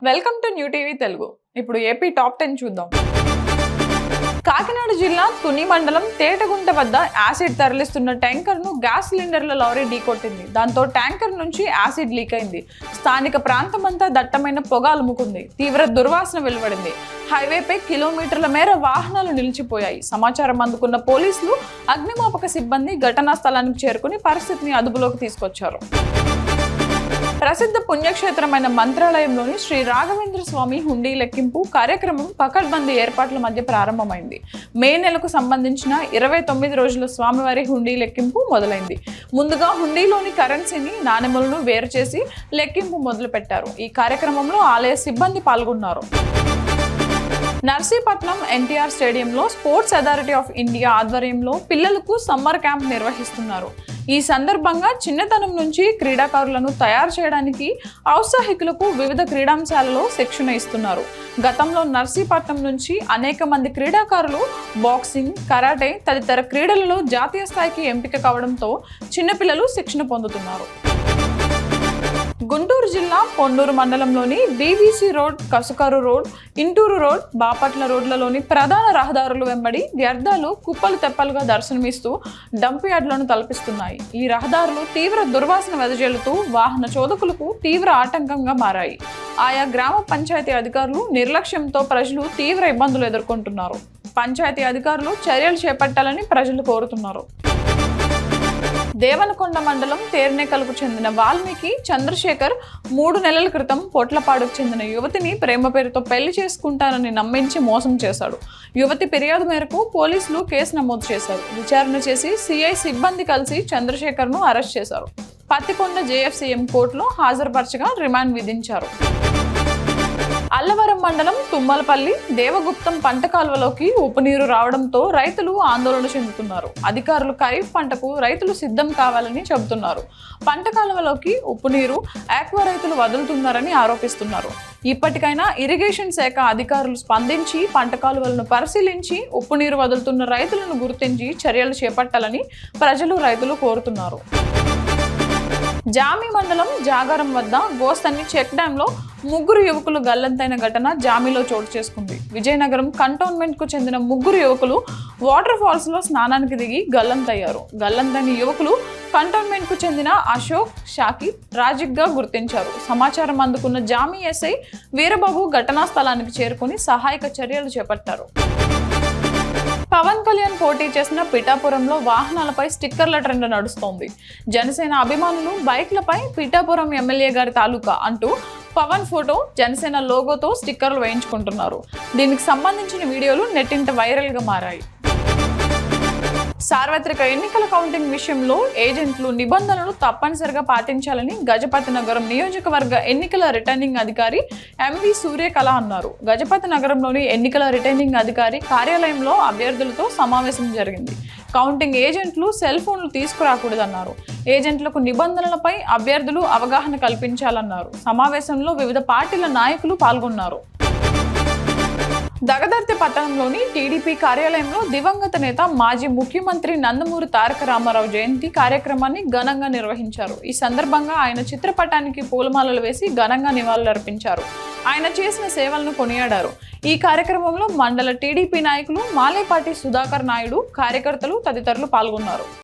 Welcome to new TV Telugu. ఇప్పుడు AP top 10 చూద్దాం. కాకినాడ జిల్లా తుని మండలం తేటగుంట వద్ద యాసిడ్ తరలిస్తున్న ట్యాంకర్ ను గ్యాస్ సిలిండర్ల లారీ ఢీకొట్టింది. దాంతో ట్యాంకర్ నుంచి యాసిడ్ లీక్ అయింది. స్థానిక ప్రాంతమంతా దట్టమైన పొగ అలుముకుంది. తీవ్ర దుర్వాసన వెలువడింది. హైవేపై కిలోమీటర్ల మేర వాహనాలు నిలిచిపోయాయి. సమాచారం అందుకున్న పోలీసులు, అగ్నిమాపక సిబ్బంది ఘటనా స్థలానికి చేరుకుని పరిస్థితిని అదుపులోకి తీసుకొచ్చారు. ప్రసిద్ధ పుణ్యక్షేత్రమైన మంత్రాలయంలోని శ్రీ రాఘవేంద్ర స్వామి హుండీ లెక్కింపు కార్యక్రమం పకడ్బందీ ఏర్పాట్ల మధ్య ప్రారంభమైంది. మే నెలకు సంబంధించిన 29 రోజుల స్వామివారి హుండీ లెక్కింపు మొదలైంది. ముందుగా హుండీలోని కరెన్సీని, నాణెములను వేరు చేసి లెక్కింపు మొదలుపెట్టారు. ఈ కార్యక్రమంలో ఆలయ సిబ్బంది పాల్గొన్నారు. నర్సీపట్నం ఎన్టీఆర్ స్టేడియంలో స్పోర్ట్స్ అథారిటీ ఆఫ్ ఇండియా ఆధ్వర్యంలో పిల్లలకు సమ్మర్ క్యాంప్ నిర్వహిస్తున్నారు. ఈ సందర్భంగా చిన్నతనం నుంచి క్రీడాకారులను తయారు చేయడానికి ఔత్సాహికులకు వివిధ క్రీడాంశాలలో శిక్షణ ఇస్తున్నారు. గతంలో నర్సీపట్నం నుంచి అనేక మంది క్రీడాకారులు బాక్సింగ్, కరాటే తదితర క్రీడలలో జాతీయ స్థాయికి ఎంపిక కావడంతో చిన్నపిల్లలు శిక్షణ పొందుతున్నారు. గుంటూరు జిల్లా పొన్నూరు మండలంలోని BBC road, Kasukaru road, Inturu road, Bapatla రోడ్లలోని ప్రధాన రహదారులు వెంబడి వ్యర్థాలు కుప్పలు తెప్పలుగా దర్శనమిస్తూ డంప్ యార్డులను తలపిస్తున్నాయి. ఈ రహదారులు తీవ్ర దుర్వాసన వెదజల్లుతూ వాహన చోదకులకు తీవ్ర ఆటంకంగా మారాయి. ఆయా గ్రామ పంచాయతీ అధికారులు నిర్లక్ష్యంతో ప్రజలు తీవ్ర ఇబ్బందులు ఎదుర్కొంటున్నారు. పంచాయతీ అధికారులు చర్యలు చేపట్టాలని ప్రజలు కోరుతున్నారు. దేవనకొండ మండలం తేర్నేకల్కు చెందిన వాల్మీకి చంద్రశేఖర్ 3 నెలల క్రితం పొట్లపాడుకు చెందిన యువతిని ప్రేమ పేరుతో పెళ్లి చేసుకుంటానని నమ్మించి మోసం చేశాడు. యువతి ఫిర్యాదు మేరకు పోలీసులు కేసు నమోదు చేశారు. విచారణ చేసి సిఐ సిబ్బంది కలిసి చంద్రశేఖర్ను అరెస్ట్ చేశారు. పత్తికొండ జేఎఫ్సీఎం కోర్టులో హాజరుపరచగా రిమాండ్ విధించారు. అల్లవరం మండలం తుమ్మలపల్లి దేవగుప్తం పంట కాలువలోకి ఉప్పునీరు రావడంతో రైతులు ఆందోళన చెందుతున్నారు. అధికారులు ఖరీఫ్ పంటకు రైతులు సిద్ధం కావాలని చెబుతున్నారు. పంట కాలువలోకి ఉప్పునీరు ఆక్వా రైతులు వదులుతున్నారని ఆరోపిస్తున్నారు. ఇప్పటికైనా ఇరిగేషన్ శాఖ అధికారులు స్పందించి పంట కాలువలను పరిశీలించి ఉప్పునీరు వదులుతున్న రైతులను గుర్తించి చర్యలు చేపట్టాలని ప్రజలు, రైతులు కోరుతున్నారు. జామి మండలం జాగారం వద్ద గోస్తని చెక్ డ్యాంలో 3 యువకులు గల్లంతైన ఘటన జామిలో చోటు చేసుకుంది. విజయనగరం కంటోన్మెంట్ కు చెందిన 3 యువకులు వాటర్ ఫాల్స్ లో స్నానానికి దిగి గల్లంతయ్యారు. గల్లంతైన యువకులు కంటోన్మెంట్ కు చెందిన అశోక్, షాకిబ్, రాజిక్ గా గుర్తించారు. సమాచారం అందుకున్న జామి ఎస్ఐ వీరబాబు ఘటనా స్థలానికి చేరుకుని సహాయక చర్యలు చేపట్టారు. పవన్ కళ్యాణ్ పోటీ చేసిన పిఠాపురంలో వాహనాలపై స్టిక్కర్ల ట్రెండ్ నడుస్తోంది. జనసేన అభిమానులు బైక్లపై పిఠాపురం ఎమ్మెల్యే గారి తాలూకా అంటూ పవన్ ఫోటో, జనసేన లోగోతో స్టిక్కర్లు వేయించుకుంటున్నారు. దీనికి సంబంధించిన వీడియోలు నెట్టింట వైరల్ గా మారాయి. సార్వత్రిక ఎన్నికల కౌంటింగ్ విషయంలో ఏజెంట్లు నిబంధనలు తప్పనిసరిగా పాటించాలని గజపతి నగరం నియోజకవర్గ ఎన్నికల రిటర్నింగ్ అధికారి ఎంవి సూర్యకళ అన్నారు. గజపతి నగరంలోని ఎన్నికల రిటర్నింగ్ అధికారి కార్యాలయంలో అభ్యర్థులతో సమావేశం జరిగింది. కౌంటింగ్ ఏజెంట్లు సెల్ ఫోన్లు తీసుకురాకూడదన్నారు. ఏజెంట్లకు నిబంధనలపై అభ్యర్థులు అవగాహన కల్పించాలన్నారు. సమావేశంలో వివిధ పార్టీల నాయకులు పాల్గొన్నారు. దగదర్తి పట్టణంలోని టీడీపీ కార్యాలయంలో దివంగత నేత, మాజీ ముఖ్యమంత్రి నందమూరి తారక రామారావు జయంతి కార్యక్రమాన్ని ఘనంగా నిర్వహించారు. ఈ సందర్భంగా ఆయన చిత్రపటానికి పూలమాలలు వేసి ఘనంగా నివాళులర్పించారు. ఆయన చేసిన సేవలను కొనియాడారు. ఈ కార్యక్రమంలో మండల టీడీపీ నాయకులు మాలేపాటి సుధాకర్ నాయుడు, కార్యకర్తలు తదితరులు పాల్గొన్నారు.